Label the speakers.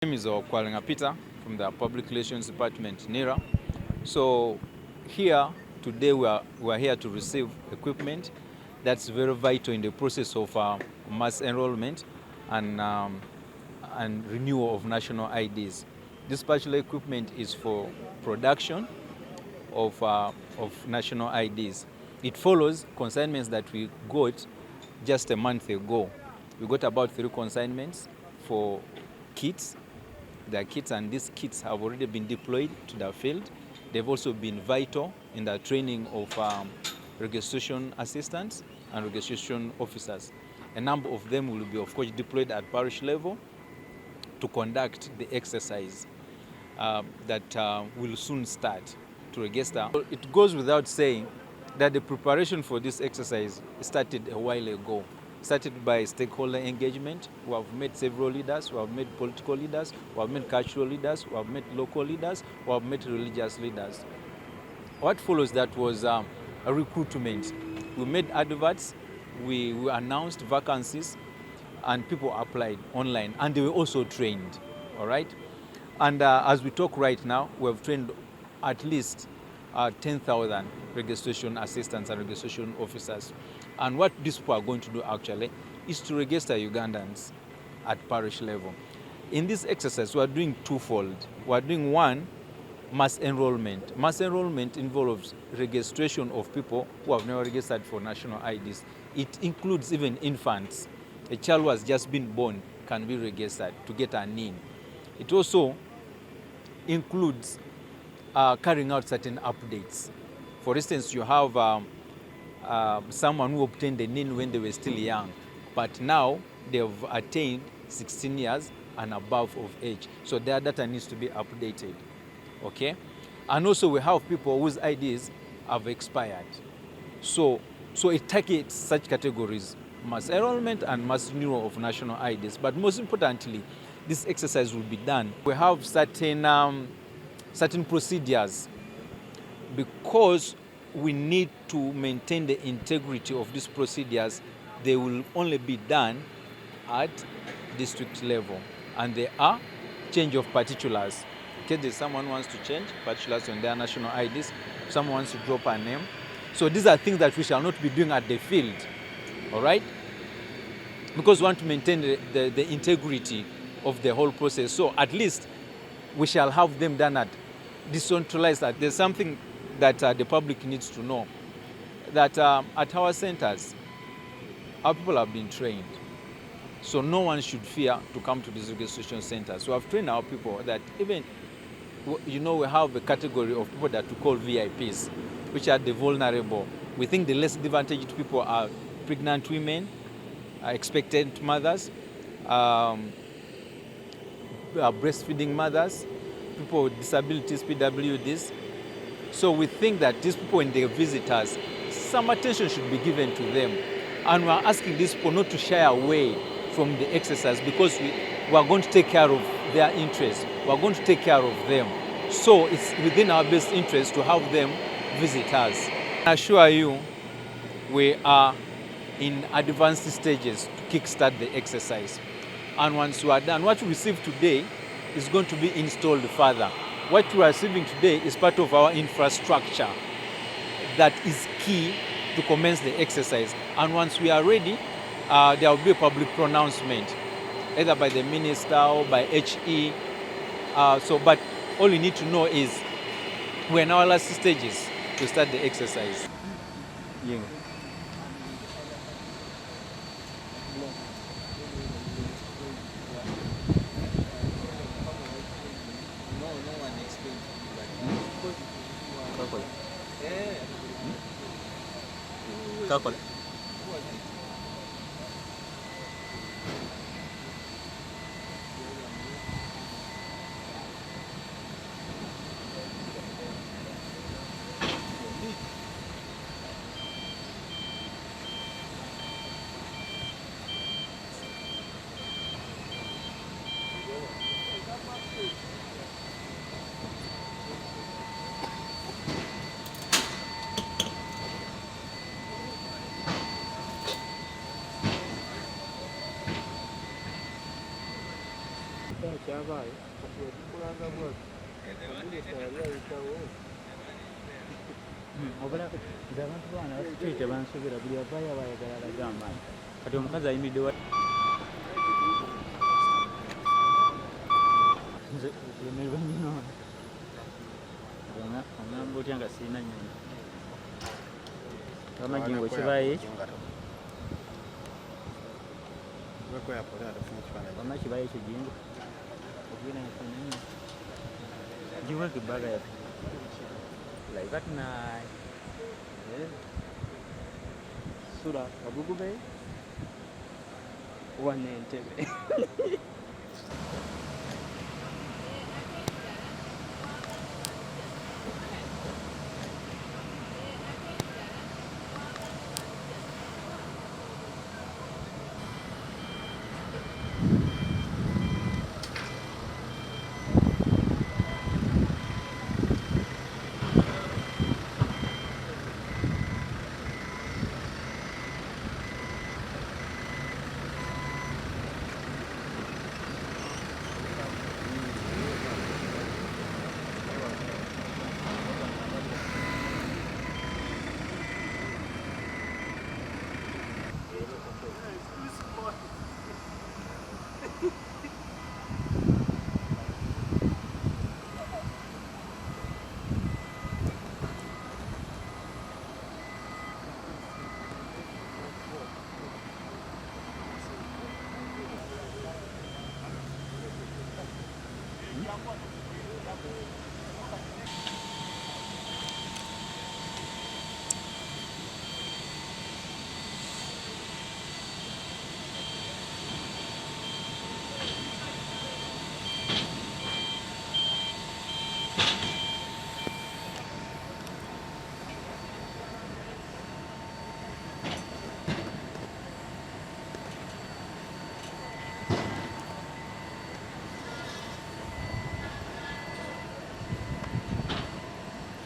Speaker 1: My name is Okuza Peter from the Public Relations Department, NERA. So here today we are here to receive equipment that's very vital in the process of mass enrollment and renewal of national IDs. This particular equipment is for production of national IDs. It follows consignments that we got just a month ago. We got about 3 consignments for kits. Their kits, and these kits have already been deployed to the field. They've also been vital in the training of registration assistants and registration officers. A number of them will be, of course, deployed at parish level to conduct the exercise that will soon start to register. It goes without saying that the preparation for this exercise started a while ago. Started by stakeholder engagement. We have met several leaders, we have met political leaders, we have met cultural leaders, we have met local leaders, we have met religious leaders. What follows that was a recruitment. We made adverts, we announced vacancies, and people applied online, and they were also trained, all right? And as we talk right now, we have trained at least 10,000 registration assistants and registration officers. And what these people are going to do actually is to register Ugandans at parish level. In this exercise, we are doing twofold. We are doing one, mass enrollment. Mass enrollment involves registration of people who have never registered for national IDs. It includes even infants. A child who has just been born can be registered to get a NIN. It also includes carrying out certain updates. For instance, you have someone who obtained the NIN when they were still young, but now they've attained 16 years and above of age. So their data needs to be updated, okay? And also we have people whose IDs have expired. So it targets such categories, mass enrollment and mass renewal of national IDs. But most importantly, this exercise will be done. We have certain procedures because we need to maintain the integrity of these procedures. They will only be done at district level, and they are change of particulars. In case there's someone who wants to change particulars on their national IDs, someone wants to drop a name. So these are things that we shall not be doing at the field, all right? Because we want to maintain the integrity of the whole process. So at least we shall have them done at decentralized. There's something that the public needs to know, that at our centers, our people have been trained. So no one should fear to come to these registration centers. So I've trained our people that even, you know, we have a category of people that we call VIPs, which are the vulnerable. We think the less disadvantaged people are pregnant women, expectant mothers, breastfeeding mothers, people with disabilities, PWDs. So we think that these people, when they visit us, some attention should be given to them. And we're asking these people not to shy away from the exercise, because we are going to take care of their interests. We are going to take care of them. So it's within our best interest to have them visit us. I assure you, we are in advanced stages to kickstart the exercise. And once we are done, what we receive today is going to be installed further. What we are receiving today is part of our infrastructure that is key to commence the exercise. And once we are ready, there will be a public pronouncement, either by the minister or by HE. But all you need to know is we're in our last stages to start the exercise. Yeah. Kakole.
Speaker 2: byabaayo kati wetukulanga bwatu yayitawo
Speaker 3: obula nze abantu baana basitiri tebansobera buli avaayo abayagala alaga amaanyi kati omukazi ayimiridde wa nze okulemerwa nnyo oŋŋamba otya nga sirina nnyonyi amajingo kibaayo ekyo wama kibaayo ekyo jingo ogenda nefunanyi giweka ebbaga yaffe like that night
Speaker 2: sula Kabugube wane Entebbe